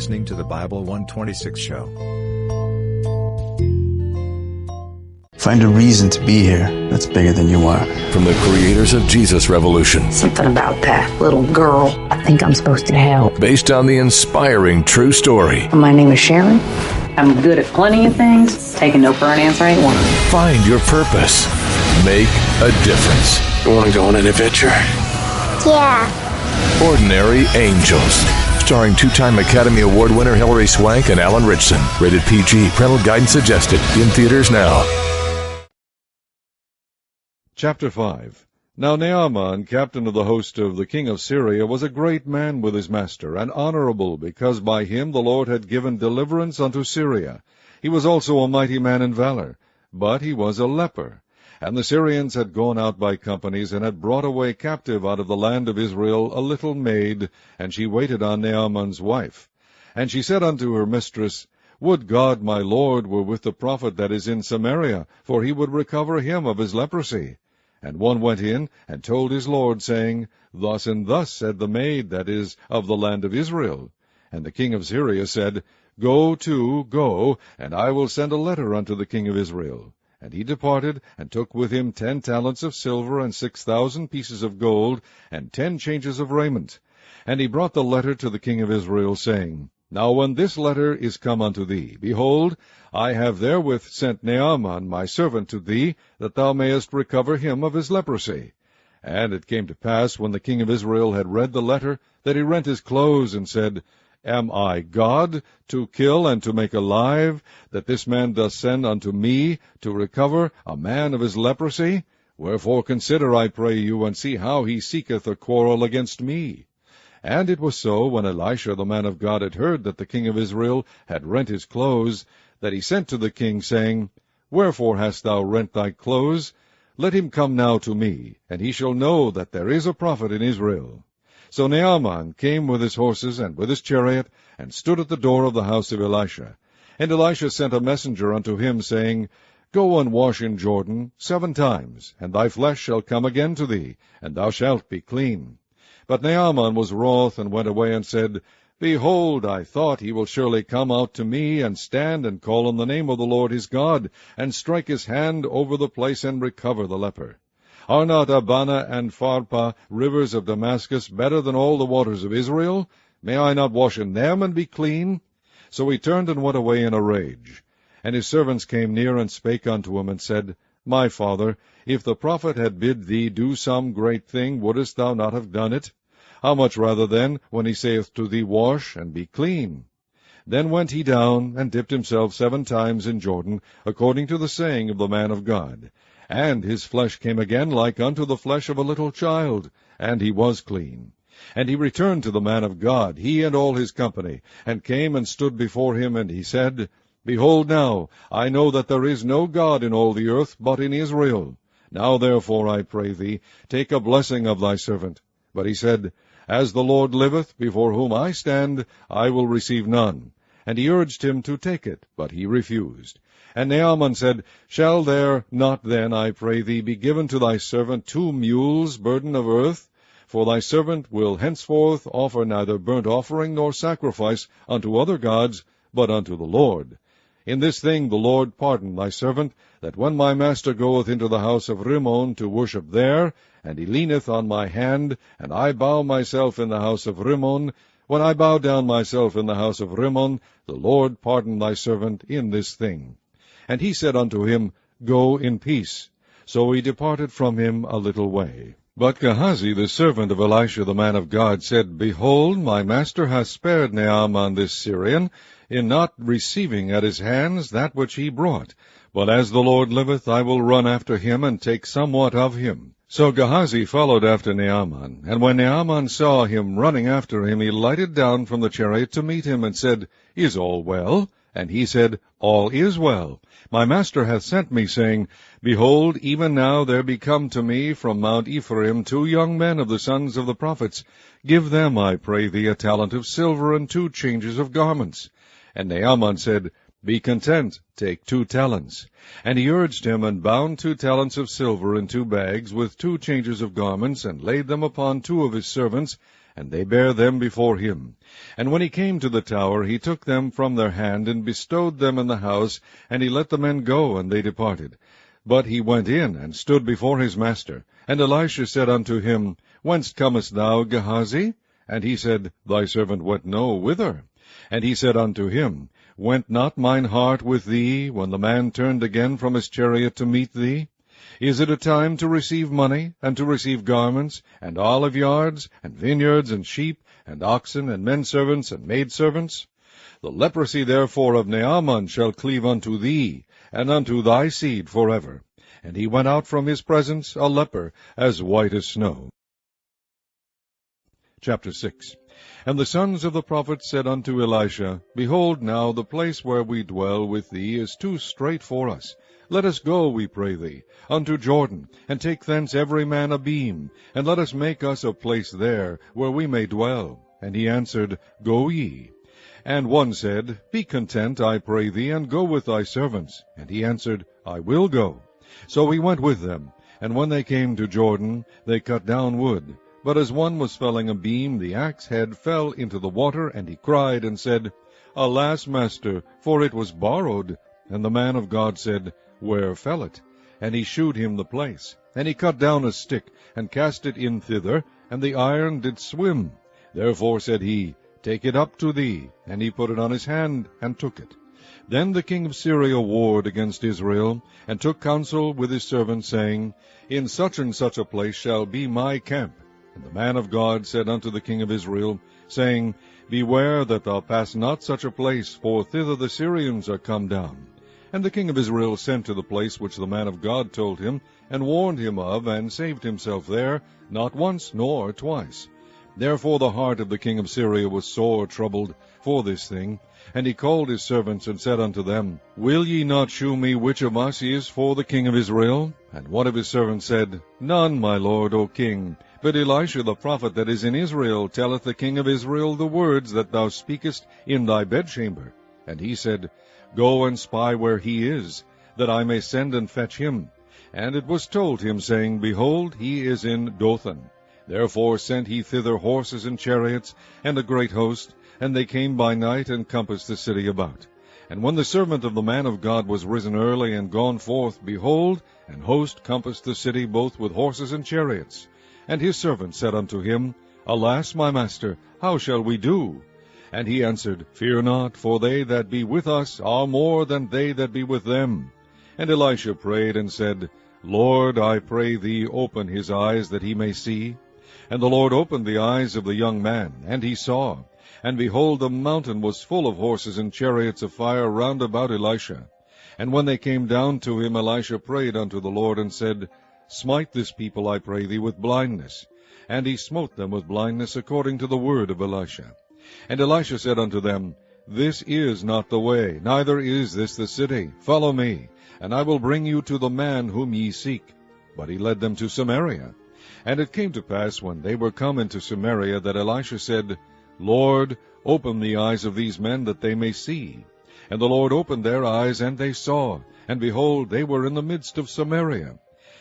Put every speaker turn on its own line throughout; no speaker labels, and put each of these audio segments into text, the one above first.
listening to the Bible 126 show.
Find a reason to be here that's bigger than you are.
From the creators of Jesus Revolution.
Something about that little girl. I think I'm supposed to help.
Based on the inspiring true story.
My name is Sharon. I'm good at plenty of things. Taking no for an answer ain't one.
Find your purpose. Make a difference.
You want to go on an adventure?
Yeah.
Ordinary Angels. Starring two-time Academy Award winner Hilary Swank and Alan Ritchson. Rated PG. Parental guidance suggested. In theaters now.
Chapter 5. Now Naaman, captain of the host of the king of Syria, was a great man with his master, and honorable, because by him the Lord had given deliverance unto Syria. He was also a mighty man in valor, but he was a leper. And the Syrians had gone out by companies, and had brought away captive out of the land of Israel a little maid, and she waited on Naaman's wife. And she said unto her mistress, Would God my Lord were with the prophet that is in Samaria, for he would recover him of his leprosy. And one went in, and told his lord, saying, Thus and thus said the maid that is of the land of Israel. And the king of Syria said, Go, and I will send a letter unto the king of Israel. And he departed, and took with him 10 talents of silver, and 6,000 pieces of gold, and 10 changes of raiment. And he brought the letter to the king of Israel, saying, Now when this letter is come unto thee, behold, I have therewith sent Naaman my servant to thee, that thou mayest recover him of his leprosy. And it came to pass, when the king of Israel had read the letter, that he rent his clothes, and said, Am I God, to kill and to make alive, that this man doth send unto me to recover a man of his leprosy? Wherefore consider, I pray you, and see how he seeketh a quarrel against me. And it was so, when Elisha the man of God had heard that the king of Israel had rent his clothes, that he sent to the king, saying, Wherefore hast thou rent thy clothes? Let him come now to me, and he shall know that there is a prophet in Israel. So Naaman came with his horses and with his chariot, and stood at the door of the house of Elisha. And Elisha sent a messenger unto him, saying, Go and wash in Jordan 7 times, and thy flesh shall come again to thee, and thou shalt be clean. But Naaman was wroth, and went away, and said, Behold, I thought he will surely come out to me, and stand and call on the name of the Lord his God, and strike his hand over the place, and recover the leper. Are not Abana and Pharpar, rivers of Damascus, better than all the waters of Israel? May I not wash in them, and be clean? So he turned and went away in a rage. And his servants came near, and spake unto him, and said, My father, if the prophet had bid thee do some great thing, wouldest thou not have done it? How much rather then, when he saith to thee, Wash, and be clean? Then went he down, and dipped himself 7 times in Jordan, according to the saying of the man of God. And his flesh came again like unto the flesh of a little child, and he was clean. And he returned to the man of God, he and all his company, and came and stood before him, and he said, Behold now, I know that there is no God in all the earth but in Israel. Now therefore, I pray thee, take a blessing of thy servant. But he said, As the Lord liveth, before whom I stand, I will receive none. And he urged him to take it, but he refused. And Naaman said, Shall there not then, I pray thee, be given to thy servant 2 mules burden of earth? For thy servant will henceforth offer neither burnt offering nor sacrifice unto other gods, but unto the Lord. In this thing the Lord pardon thy servant, that when my master goeth into the house of Rimmon to worship there, and he leaneth on my hand, and I bow myself in the house of Rimmon, when I bow down myself in the house of Rimmon, the Lord pardon thy servant in this thing. And he said unto him, Go in peace. So he departed from him a little way. But Gehazi, the servant of Elisha the man of God, said, Behold, my master hath spared Naaman this Syrian, in not receiving at his hands that which he brought. But as the Lord liveth, I will run after him, and take somewhat of him. So Gehazi followed after Naaman, and when Naaman saw him running after him, he lighted down from the chariot to meet him, and said, Is all well? And he said, All is well. My master hath sent me, saying, Behold, even now there be come to me from Mount Ephraim 2 young men of the sons of the prophets. Give them, I pray thee, a talent of silver, and 2 changes of garments. And Naaman said, Be content, take 2 talents. And he urged him, and bound 2 talents of silver in 2 bags, with 2 changes of garments, and laid them upon 2 of his servants, and they bare them before him. And when he came to the tower, he took them from their hand, and bestowed them in the house, and he let the men go, and they departed. But he went in, and stood before his master. And Elisha said unto him, Whence comest thou, Gehazi? And he said, Thy servant went no whither. And he said unto him, Went not mine heart with thee, when the man turned again from his chariot to meet thee? Is it a time to receive money, and to receive garments, and olive yards, and vineyards, and sheep, and oxen, and men servants, and maid servants? The leprosy therefore of Naaman shall cleave unto thee, and unto thy seed forever. And he went out from his presence a leper, as white as snow. Chapter 6. And the sons of the prophets said unto Elisha, Behold, now the place where we dwell with thee is too strait for us. Let us go, we pray thee, unto Jordan, and take thence every man a beam, and let us make us a place there, where we may dwell. And he answered, Go ye. And one said, Be content, I pray thee, and go with thy servants. And he answered, I will go. So he went with them. And when they came to Jordan, they cut down wood. But as one was felling a beam, the axe head fell into the water, and he cried and said, Alas, master, for it was borrowed. And the man of God said, Where fell it? And he shewed him the place. And he cut down a stick, and cast it in thither, and the iron did swim. Therefore said he, Take it up to thee. And he put it on his hand, and took it. Then the king of Syria warred against Israel, and took counsel with his servants, saying, In such and such a place shall be my camp. And the man of God said unto the king of Israel, saying, Beware that thou pass not such a place, for thither the Syrians are come down. And the king of Israel sent to the place which the man of God told him, and warned him of, and saved himself there, not once nor twice. Therefore the heart of the king of Syria was sore troubled for this thing. And he called his servants, and said unto them, Will ye not shew me which of us is for the king of Israel? And one of his servants said, None, my lord, O king. But Elisha the prophet that is in Israel telleth the king of Israel the words that thou speakest in thy bedchamber. And he said, Go and spy where he is, that I may send and fetch him. And it was told him, saying, Behold, he is in Dothan. Therefore sent he thither horses and chariots, and a great host, and they came by night, and compassed the city about. And when the servant of the man of God was risen early, and gone forth, behold, an host compassed the city both with horses and chariots. And his servant said unto him, Alas, my master, how shall we do? And he answered, Fear not, for they that be with us are more than they that be with them. And Elisha prayed and said, Lord, I pray thee, open his eyes, that he may see. And the Lord opened the eyes of the young man, and he saw. And behold, the mountain was full of horses and chariots of fire round about Elisha. And when they came down to him, Elisha prayed unto the Lord, and said, Smite this people, I pray thee, with blindness. And he smote them with blindness, according to the word of Elisha. And Elisha said unto them, This is not the way, neither is this the city. Follow me, and I will bring you to the man whom ye seek. But he led them to Samaria. And it came to pass, when they were come into Samaria, that Elisha said, Lord, open the eyes of these men, that they may see. And the Lord opened their eyes, and they saw. And behold, they were in the midst of Samaria.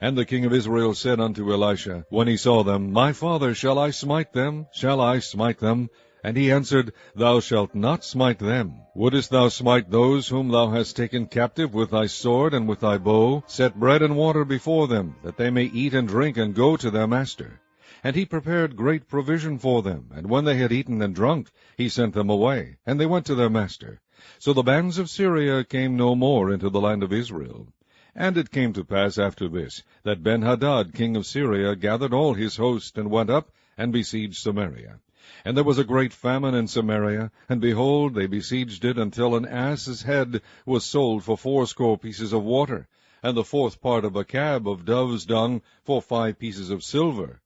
And the king of Israel said unto Elisha, when he saw them, My father, shall I smite them? Shall I smite them? And he answered, Thou shalt not smite them. Wouldest thou smite those whom thou hast taken captive with thy sword and with thy bow? Set bread and water before them, that they may eat and drink, and go to their master. And he prepared great provision for them. And when they had eaten and drunk, he sent them away, and they went to their master. So the bands of Syria came no more into the land of Israel. And it came to pass after this, that Ben-Hadad king of Syria gathered all his host, and went up, and besieged Samaria. And there was a great famine in Samaria, and behold, they besieged it, until an ass's head was sold for 80 pieces of water, and the 4th part of a cab of dove's dung for 5 pieces of silver.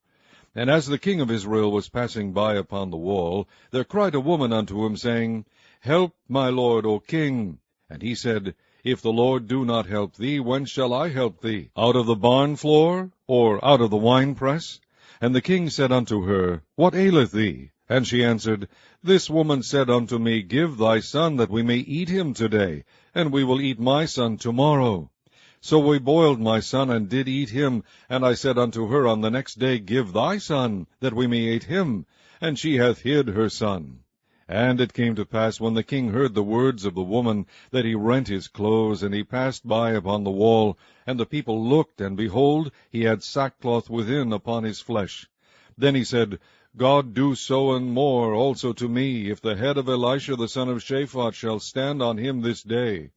And as the king of Israel was passing by upon the wall, there cried a woman unto him, saying, Help, my lord, O king. And he said, If the Lord do not help thee, whence shall I help thee? Out of the barn floor, or out of the winepress? And the king said unto her, What aileth thee? And she answered, This woman said unto me, Give thy son, that we may eat him today, and we will eat my son tomorrow. So we boiled my son, and did eat him. And I said unto her on the next day, Give thy son, that we may eat him. And she hath hid her son. And it came to pass, when the king heard the words of the woman, that he rent his clothes, and he passed by upon the wall. And the people looked, and behold, he had sackcloth within upon his flesh. Then he said, God do so and more also to me, if the head of Elisha the son of Shaphat shall stand on him this day.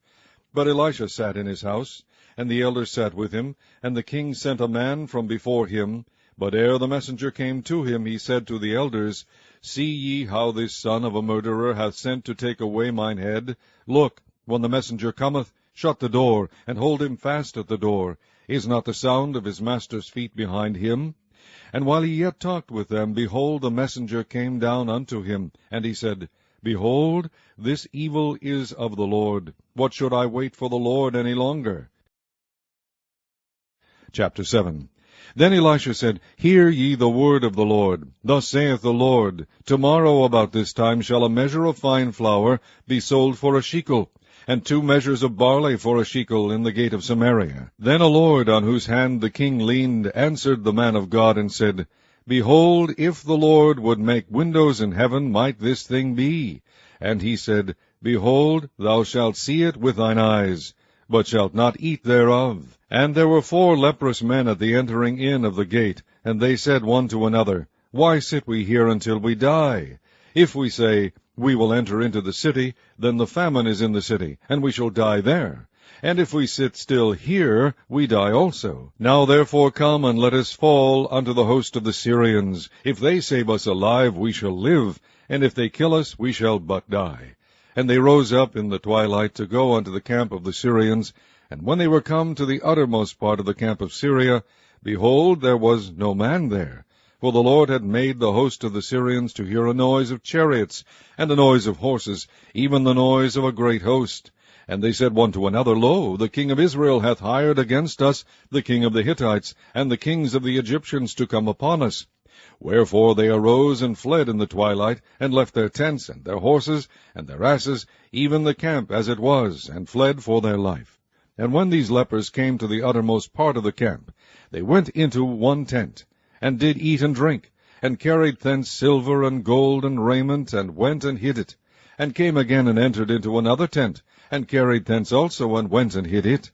But Elisha sat in his house, and the elders sat with him, and the king sent a man from before him. But ere the messenger came to him, he said to the elders, See ye how this son of a murderer hath sent to take away mine head? Look, when the messenger cometh, shut the door, and hold him fast at the door. Is not the sound of his master's feet behind him? And while he yet talked with them, behold, the messenger came down unto him. And he said, Behold, this evil is of the Lord. What should I wait for the Lord any longer? Chapter 7. Then Elisha said, Hear ye the word of the Lord. Thus saith the Lord, Tomorrow about this time shall a measure of fine flour be sold for a shekel, and 2 measures of barley for a shekel in the gate of Samaria. Then a lord, on whose hand the king leaned, answered the man of God, and said, Behold, if the Lord would make windows in heaven, might this thing be? And he said, Behold, thou shalt see it with thine eyes, but shalt not eat thereof. And there were 4 leprous men at the entering in of the gate, and they said one to another, Why sit we here until we die? If we say, We will enter into the city, then the famine is in the city, and we shall die there. And if we sit still here, we die also. Now therefore come, and let us fall unto the host of the Syrians. If they save us alive, we shall live, and if they kill us, we shall but die. And they rose up in the twilight to go unto the camp of the Syrians. And when they were come to the uttermost part of the camp of Syria, behold, there was no man there. For the Lord had made the host of the Syrians to hear a noise of chariots, and a noise of horses, even the noise of a great host. And they said one to another, Lo, the king of Israel hath hired against us the king of the Hittites, and the kings of the Egyptians to come upon us. Wherefore they arose and fled in the twilight, and left their tents, and their horses, and their asses, even the camp as it was, and fled for their life. And when these lepers came to the uttermost part of the camp, they went into one tent, and did eat and drink, and carried thence silver and gold and raiment, and went and hid it, and came again and entered into another tent, and carried thence also, and went and hid it.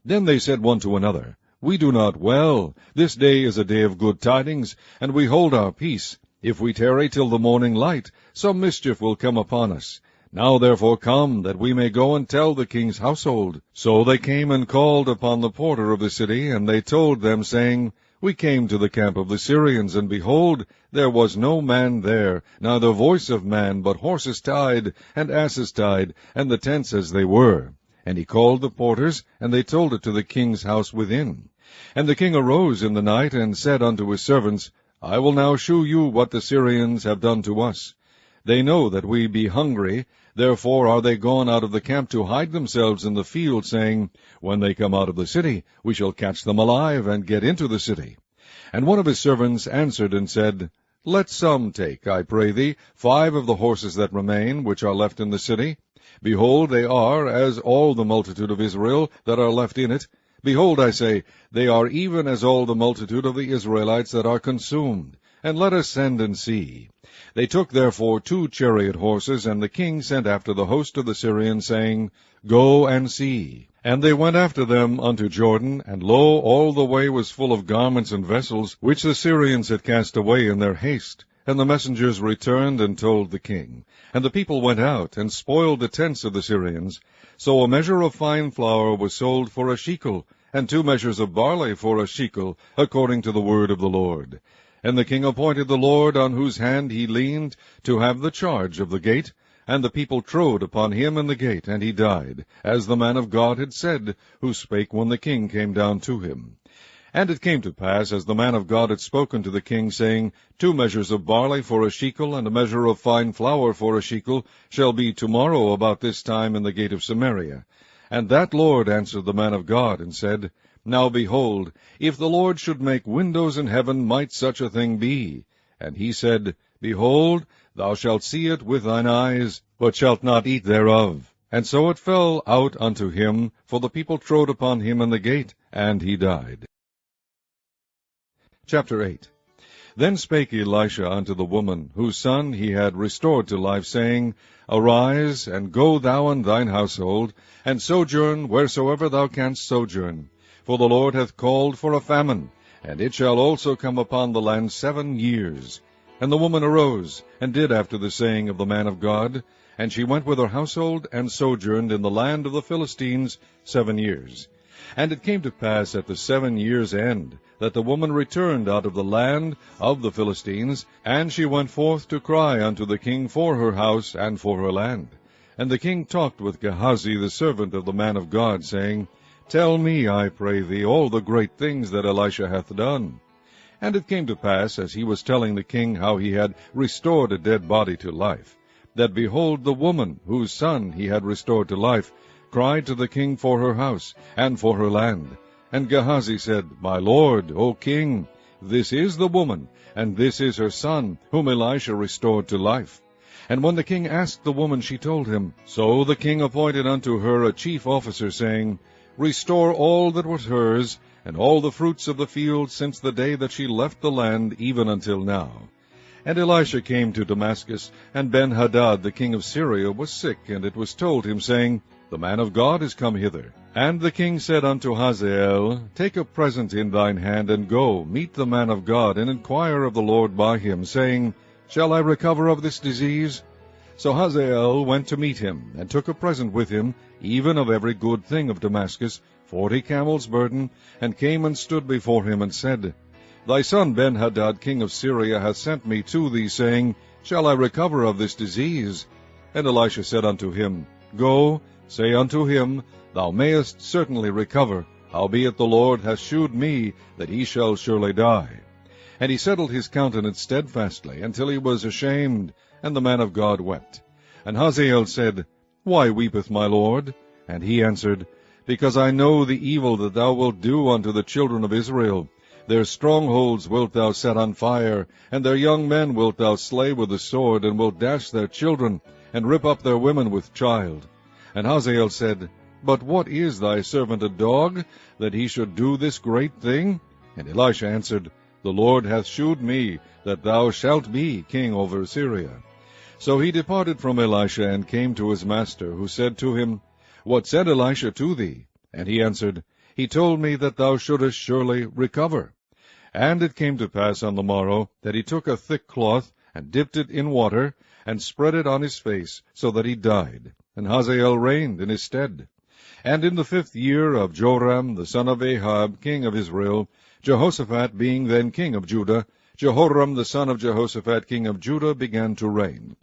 Then they said one to another, We do not well. This day is a day of good tidings, and we hold our peace. If we tarry till the morning light, some mischief will come upon us. Now therefore come, that we may go and tell the king's household. So they came and called upon the porter of the city, and they told them, saying, We came to the camp of the Syrians, and behold, there was no man there, neither voice of man, but horses tied, and asses tied, and the tents as they were. And he called the porters, and they told it to the king's house within. And the king arose in the night, and said unto his servants, I will now shew you what the Syrians have done to us. They know that we be hungry, therefore are they gone out of the camp to hide themselves in the field, saying, When they come out of the city, we shall catch them alive, and get into the city. And one of his servants answered and said, Let some take, I pray thee, 5 of the horses that remain, which are left in the city. Behold, they are as all the multitude of Israel that are left in it. Behold, I say, they are even as all the multitude of the Israelites that are consumed. And let us send and see. They took therefore 2 chariot horses, and the king sent after the host of the Syrians, saying, Go and see. And they went after them unto Jordan, and lo, all the way was full of garments and vessels, which the Syrians had cast away in their haste. And the messengers returned and told the king. And the people went out, and spoiled the tents of the Syrians. So a measure of fine flour was sold for a shekel, and 2 measures of barley for a shekel, according to the word of the Lord. And the king appointed the Lord, on whose hand he leaned, to have the charge of the gate. And the people trode upon him in the gate, and he died, as the man of God had said, who spake when the king came down to him. And it came to pass, as the man of God had spoken to the king, saying, 2 measures of barley for a shekel, and a measure of fine flour for a shekel, shall be tomorrow about this time in the gate of Samaria. And that Lord answered the man of God, and said, Now behold, if the Lord should make windows in heaven, might such a thing be? And he said, Behold, thou shalt see it with thine eyes, but shalt not eat thereof. And so it fell out unto him, for the people trode upon him in the gate, and he died. Chapter 8. Then spake Elisha unto the woman, whose son he had restored to life, saying, Arise, and go thou and thine household, and sojourn wheresoever thou canst sojourn. For the Lord hath called for a famine, and it shall also come upon the land 7 years. And the woman arose, and did after the saying of the man of God, and she went with her household, and sojourned in the land of the Philistines 7 years. And it came to pass at the 7 years' end, that the woman returned out of the land of the Philistines, and she went forth to cry unto the king for her house and for her land. And the king talked with Gehazi the servant of the man of God, saying, Tell me, I pray thee, all the great things that Elisha hath done. And it came to pass, as he was telling the king how he had restored a dead body to life, that behold, the woman, whose son he had restored to life, cried to the king for her house and for her land. And Gehazi said, My lord, O king, this is the woman, and this is her son, whom Elisha restored to life. And when the king asked the woman, she told him. So the king appointed unto her a chief officer, saying, Restore all that was hers, and all the fruits of the field, since the day that she left the land, even until now. And Elisha came to Damascus, and Ben-Hadad the king of Syria was sick, and it was told him, saying, The man of God is come hither. And the king said unto Hazael, Take a present in thine hand, and go, meet the man of God, and inquire of the Lord by him, saying, Shall I recover of this disease? So Hazael went to meet him, and took a present with him, even of every good thing of Damascus, 40 camels' burden, and came and stood before him, and said, Thy son Ben-Hadad king of Syria hath sent me to thee, saying, Shall I recover of this disease? And Elisha said unto him, Go, say unto him, Thou mayest certainly recover, howbeit the Lord hath shewed me that he shall surely die. And he settled his countenance steadfastly, until he was ashamed, and the man of God wept. And Hazael said, Why weepeth my lord? And he answered, Because I know the evil that thou wilt do unto the children of Israel. Their strongholds wilt thou set on fire, and their young men wilt thou slay with the sword, and wilt dash their children, and rip up their women with child. And Hazael said, But what is thy servant a dog, that he should do this great thing? And Elisha answered, The Lord hath shewed me that thou shalt be king over Syria. So he departed from Elisha, and came to his master, who said to him, What said Elisha to thee? And he answered, He told me that thou shouldest surely recover. And it came to pass on the morrow, that he took a thick cloth, and dipped it in water, and spread it on his face, so that he died. And Hazael reigned in his stead. And in the 5th year of Joram the son of Ahab king of Israel, Jehoshaphat being then king of Judah, Jehoram the son of Jehoshaphat king of Judah began to reign.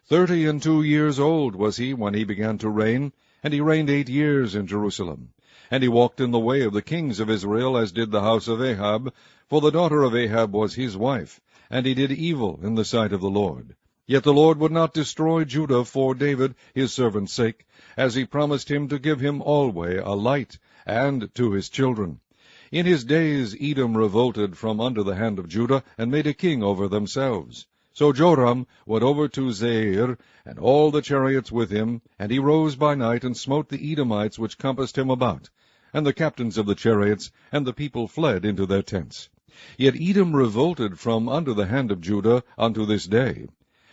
32 years old was he when he began to reign, and he reigned 8 years in Jerusalem. And he walked in the way of the kings of Israel, as did the house of Ahab, for the daughter of Ahab was his wife, and he did evil in the sight of the Lord. Yet the Lord would not destroy Judah for David his servant's sake, as he promised him to give him alway a light, and to his children. In his days Edom revolted from under the hand of Judah, and made a king over themselves. So Joram went over to Zair, and all the chariots with him, and he rose by night, and smote the Edomites which compassed him about, and the captains of the chariots, and the people fled into their tents. Yet Edom revolted from under the hand of Judah unto this day.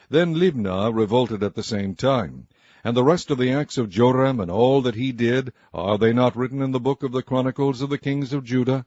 Then Libnah revolted at the same time. And the rest of the acts of Joram, and all that he did, are they not written in the book of the Chronicles of the kings of Judah?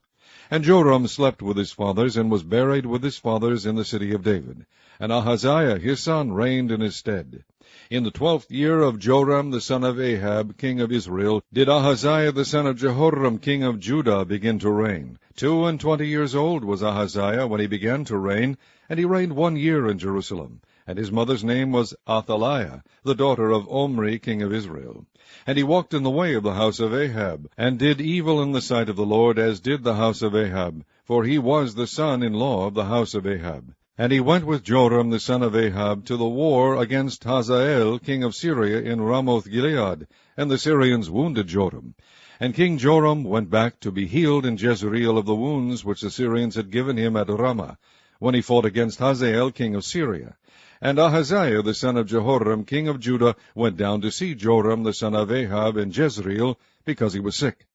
And Joram slept with his fathers, and was buried with his fathers in the city of David. And Ahaziah his son reigned in his stead. In the 12th year of Joram the son of Ahab king of Israel did Ahaziah the son of Jehoram king of Judah begin to reign. 22 years old was Ahaziah when he began to reign, and he reigned 1 year in Jerusalem. And his mother's name was Athaliah, the daughter of Omri king of Israel. And he walked in the way of the house of Ahab, and did evil in the sight of the Lord, as did the house of Ahab, for he was the son-in-law of the house of Ahab. And he went with Joram the son of Ahab to the war against Hazael king of Syria in Ramoth-Gilead, and the Syrians wounded Joram. And King Joram went back to be healed in Jezreel of the wounds which the Syrians had given him at Ramah, when he fought against Hazael king of Syria. And Ahaziah the son of Jehoram king of Judah went down to see Joram the son of Ahab in Jezreel, because he was sick.